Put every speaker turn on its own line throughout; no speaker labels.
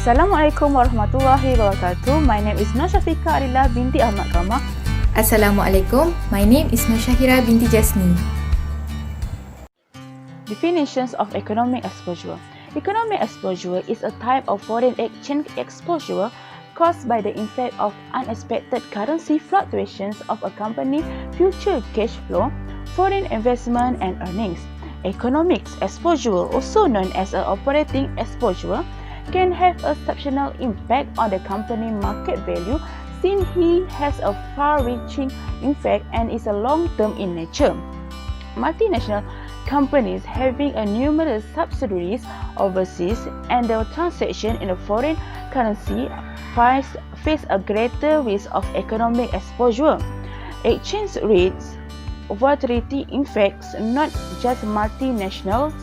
Assalamualaikum warahmatullahi wabarakatuh. My name is Norshahira ADILAH binti AHMAD.
Assalamualaikum. My name is Norshahira binti JASNI.
Definitions of economic exposure. Economic exposure is a type of foreign exchange exposure caused by the effect of unexpected currency fluctuations of a company's future cash flow, foreign investment and earnings. Economic exposure, also known as an operating exposure, can have a substantial impact on the company market value since it has a far-reaching effect and is a long-term in nature. Multinational companies having a numerous subsidiaries overseas and the transaction in a foreign currency face a greater risk of economic exposure. Exchange rates volatility affects not just multinationals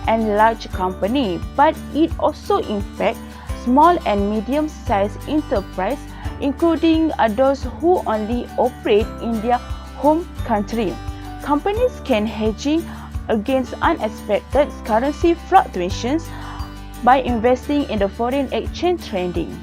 and large companies, but it also affects small and medium-sized enterprises, including those who only operate in their home country. Companies can hedging against unexpected currency fluctuations by investing in the foreign exchange trading.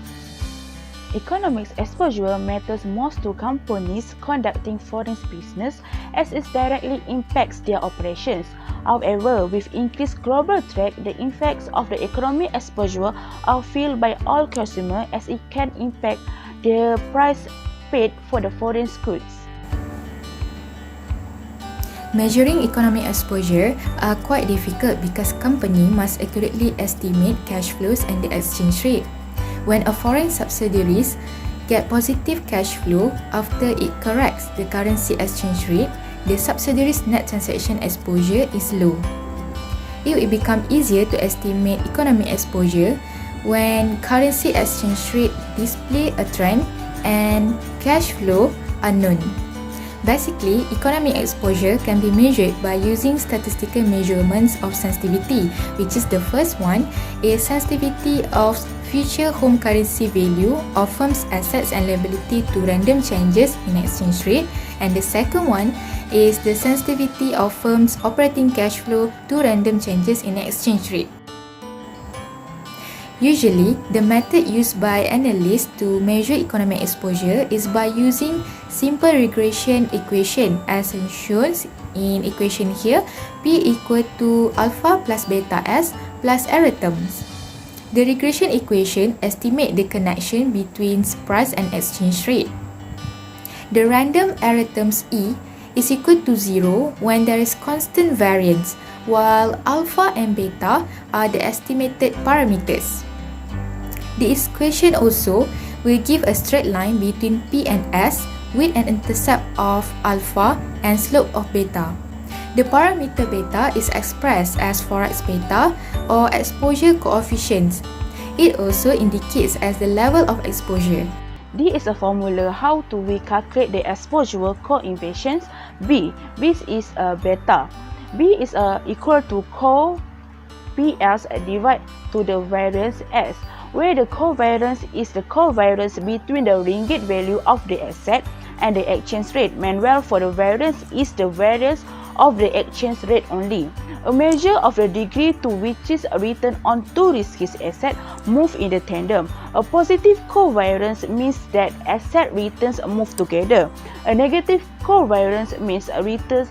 Economic exposure matters most to companies conducting foreign business as it directly impacts their operations. However, with increased global trade, the effects of the economic exposure are felt by all consumers as it can impact the price paid for the foreign goods.
Measuring economic exposure are quite difficult because company must accurately estimate cash flows and the exchange rate. When a foreign subsidiaries get positive cash flow after it corrects the currency exchange rate, the subsidiary's net transaction exposure is low. It will become easier to estimate economic exposure when currency exchange rate display a trend and cash flow are known. Basically, economic exposure can be measured by using statistical measurements of sensitivity, which is the first one is sensitivity of future home currency value of firm's assets and liability to random changes in exchange rate, and the second one is the sensitivity of firm's operating cash flow to random changes in exchange rate. Usually, the method used by analysts to measure economic exposure is by using simple regression equation as shown in equation here, P equal to alpha plus beta S plus error terms. The regression equation estimates the connection between price and exchange rate. The random error terms E is equal to 0 when there is constant variance, while alpha and beta are the estimated parameters. The equation also will give a straight line between P and S with an intercept of alpha and slope of beta. The parameter beta is expressed as forex beta or exposure coefficients. It also indicates as the level of exposure.
D is a formula how to we calculate the exposure coefficients B, which is a beta. B is equal to PS divided to the variance S, where the covariance is the covariance between the ringgit value of the asset and the exchange rate. Meanwhile, for the variance is the variance of the exchange rate only. A measure of the degree to which is return on two risky assets move in the tandem. A positive covariance means that asset returns move together. A negative covariance means returns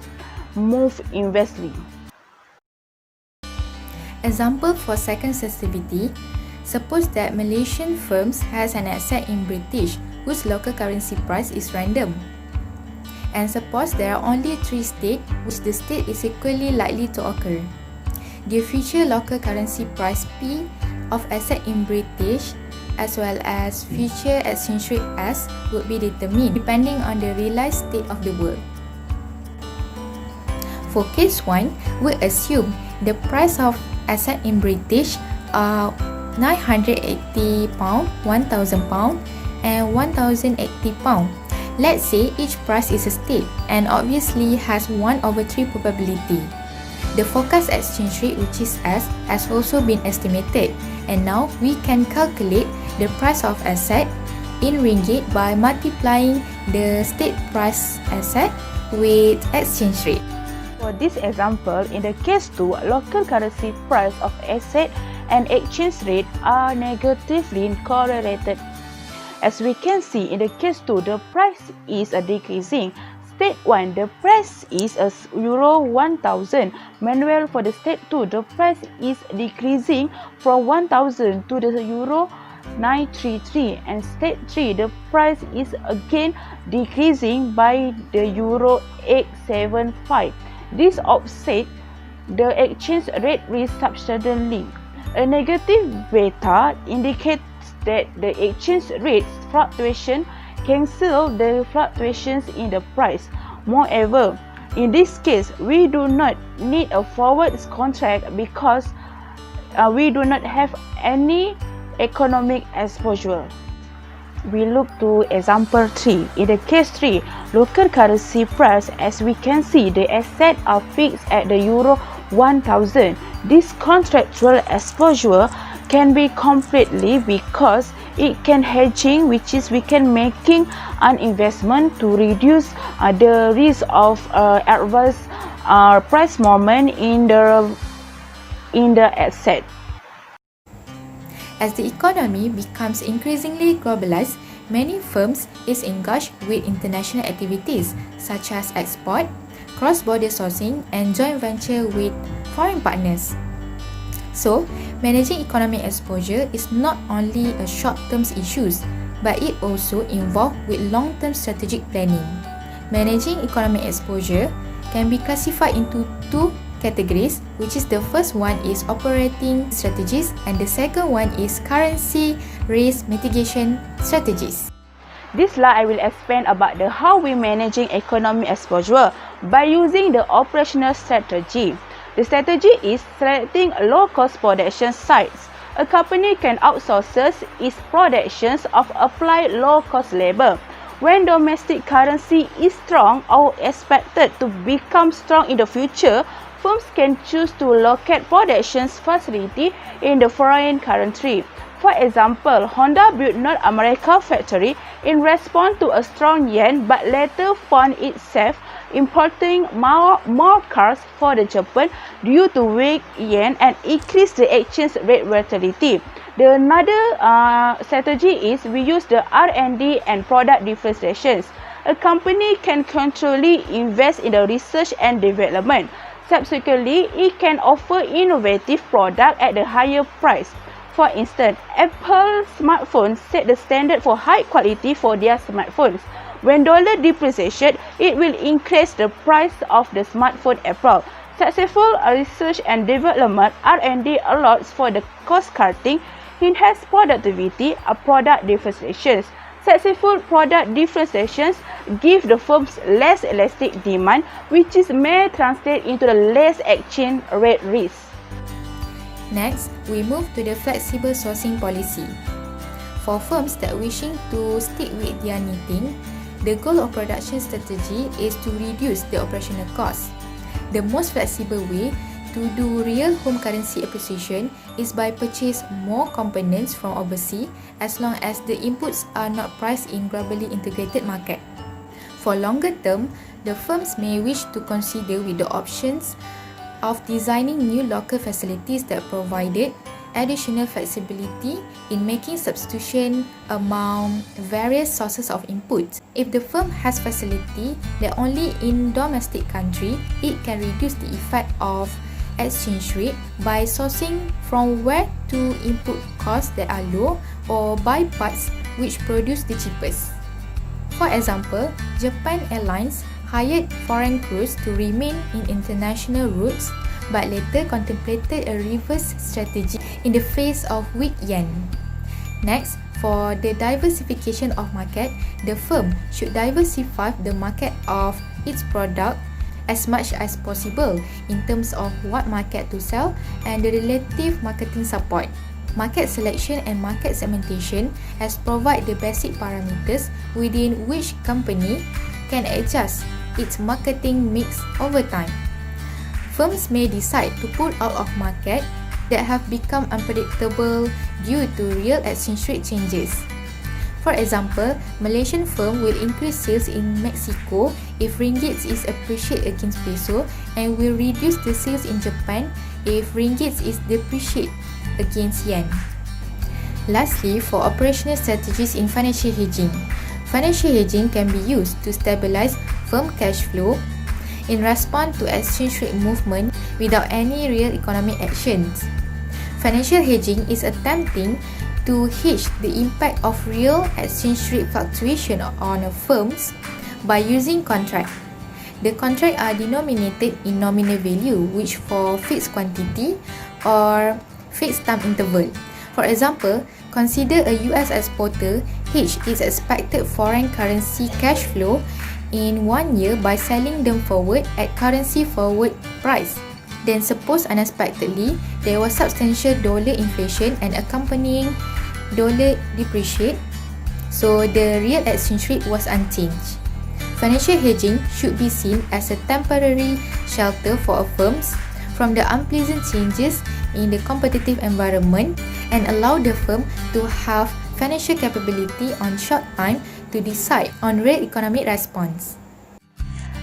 move inversely.
Example for second sensitivity. Suppose that Malaysian firms has an asset in British whose local currency price is random. And suppose there are only 3 states which the state is equally likely to occur. The future local currency price P of asset in British as well as future exchange rate S would be determined depending on the realized state of the world. For case 1, we assume the price of asset in British are £980, £1,000 and £1,080. Let's say each price is a state and obviously has 1/3 probability. The forecast exchange rate, which is S, has also been estimated, and now we can calculate the price of asset in ringgit by multiplying the state price asset with exchange rate.
For this example, in the case 2, local currency price of asset and exchange rate are negatively correlated. As we can see, in the case 2, the price is decreasing. State 1, the price is euro 1,000. Meanwhile, for the state 2, the price is decreasing from 1,000 to the euro 933, and state 3, the price is again decreasing by the euro 875. This offset the exchange rate risk substantially. A negative beta indicates that the exchange rate fluctuation cancel the fluctuations in the price. Moreover, in this case, we do not need a forward contract because we do not have any economic exposure. We look to example 3. In the case 3, local currency price, as we can see, the assets are fixed at the euro 1,000. This contractual exposure can be completely because it can hedging, which is we can making an investment to reduce the risk of adverse price movement in the asset.
As the economy becomes increasingly globalized, many firms is engaged with international activities such as export, cross-border sourcing and joint venture with foreign partners. So, managing economic exposure is not only a short-term issue, but it also involves with long-term strategic planning. Managing economic exposure can be classified into two categories, which is the first one is operating strategies and the second one is currency risk mitigation strategies.
This slide I will explain about how we managing economic exposure by using the operational strategy. The strategy is selecting low-cost production sites. A company can outsource its productions of applied low-cost labor. When domestic currency is strong or expected to become strong in the future, firms can choose to locate production facility in the foreign country. For example, Honda built North America factory in response to a strong yen, but later found itself importing more cars for the Japan due to weak yen and increased the exchange rate volatility. The another strategy is we use the R&D and product differentiations. A company can continually invest in the research and development. Subsequently, it can offer innovative product at a higher price. For instance, Apple smartphones set the standard for high quality for their smartphones. When dollar depreciates, it will increase the price of the smartphone Apple. Successful research and development R&D allows for the cost cutting, enhanced productivity, product differentiations. Successful product differentiations give the firms less elastic demand, which may translate into the less exchange rate risk.
Next, we move to the flexible sourcing policy. For firms that wishing to stick with their knitting, the goal of production strategy is to reduce the operational cost. The most flexible way to do real home currency appreciation is by purchase more components from overseas as long as the inputs are not priced in globally integrated market. For longer term, the firms may wish to consider with the options of designing new local facilities that provided additional flexibility in making substitution among various sources of input. If the firm has facility that only in domestic country, it can reduce the effect of exchange rate by sourcing from where to input costs that are low or buy parts which produce the cheapest. For example, Japan Airlines hired foreign crews to remain in international routes but later contemplated a reverse strategy in the face of weak yen. Next, for the diversification of market, the firm should diversify the market of its product as much as possible in terms of what market to sell and the relative marketing support. Market selection and market segmentation has provide the basic parameters within which company can adjust its marketing mix over time. Firms may decide to pull out of market that have become unpredictable due to real exchange rate changes. For example, Malaysian firm will increase sales in Mexico if ringgit is appreciated against peso and will reduce the sales in Japan if ringgit is depreciated against yen. Lastly, for operational strategies in financial hedging. Financial hedging can be used to stabilize firm cash flow in response to exchange rate movement without any real economic actions. Financial hedging is attempting to hedge the impact of real exchange rate fluctuation on firms by using contract. The contract are denominated in nominal value, which for fixed quantity or fixed time interval. For example, consider a US exporter hedge its expected foreign currency cash flow in 1 year by selling them forward at currency forward price. Then suppose unexpectedly there was substantial dollar inflation and accompanying dollar depreciate, so the real exchange rate was unchanged. Financial hedging should be seen as a temporary shelter for firms from the unpleasant changes in the competitive environment and allow the firm to have financial capability on short time to decide on real economic response.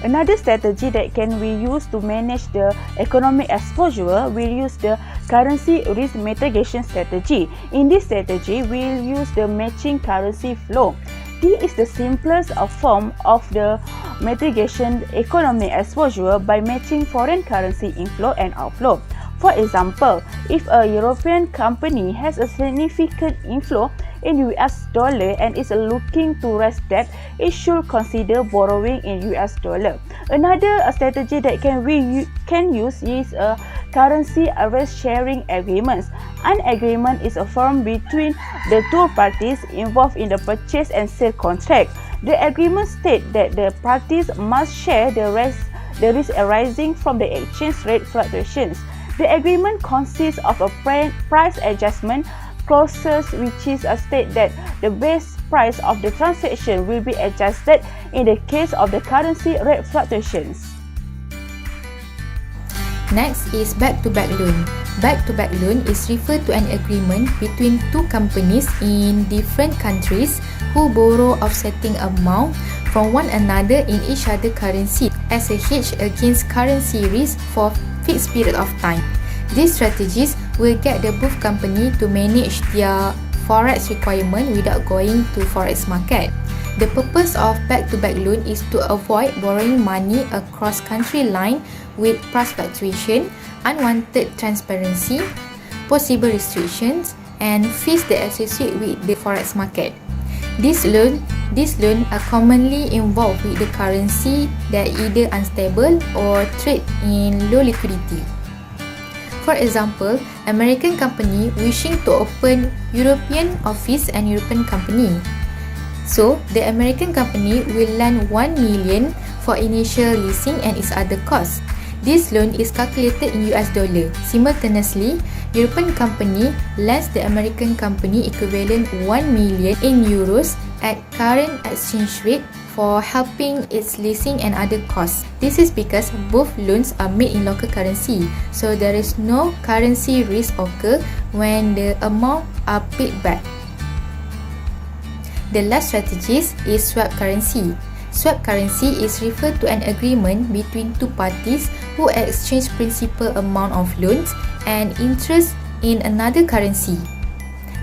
Another strategy that can be used to manage the economic exposure will use the currency risk mitigation strategy. In this strategy, we'll use the matching currency flow. This is the simplest form of the mitigation economic exposure by matching foreign currency inflow and outflow. For example, if a European company has a significant inflow in US dollar and is looking to raise debt, it should consider borrowing in US dollar. Another strategy that we can use is a currency risk sharing agreements. An agreement is a form between the two parties involved in the purchase and sale contract. The agreement states that the parties must share the risk arising from the exchange rate fluctuations. The agreement consists of a price adjustment clauses which is a state that the base price of the transaction will be adjusted in the case of the currency rate fluctuations.
Next is back-to-back loan. Back-to-back loan is referred to an agreement between two companies in different countries who borrow offsetting amount from one another in each other currency as a hedge against currency risk for fixed period of time. These strategies will get the both company to manage their forex requirement without going to forex market. The purpose of back-to-back loan is to avoid borrowing money across country line with price fluctuation, unwanted transparency, possible restrictions, and fees that associate with the forex market. These loans are commonly involved with the currency that either unstable or trade in low liquidity. For example, American company wishing to open European office and European company. So, the American company will lend 1 million for initial leasing and its other costs. This loan is calculated in US dollar. Simultaneously, European company lends the American company equivalent 1 million in euros at current exchange rate for helping its leasing and other costs. This is because both loans are made in local currency, so there is no currency risk occur when the amount are paid back. The last strategy is swap currency. Swap currency is referred to an agreement between two parties who exchange principal amount of loans and interest in another currency.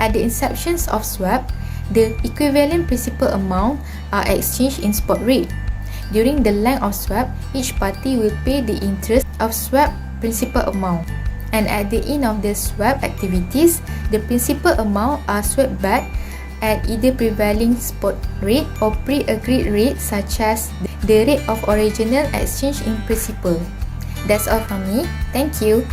At the inception of swap, the equivalent principal amount are exchanged in spot rate. During the length of swap, each party will pay the interest of swap principal amount. And at the end of the swap activities, the principal amount are swapped back at either prevailing spot rate or pre-agreed rate such as the rate of original exchange in principle. That's all from me. Thank you.